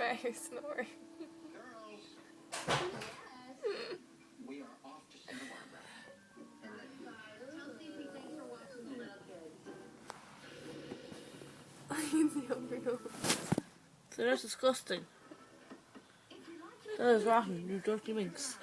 Why are you snoring? Girls. We are off to Santa Barbara. So that's disgusting. That is rotten, you dirty minx.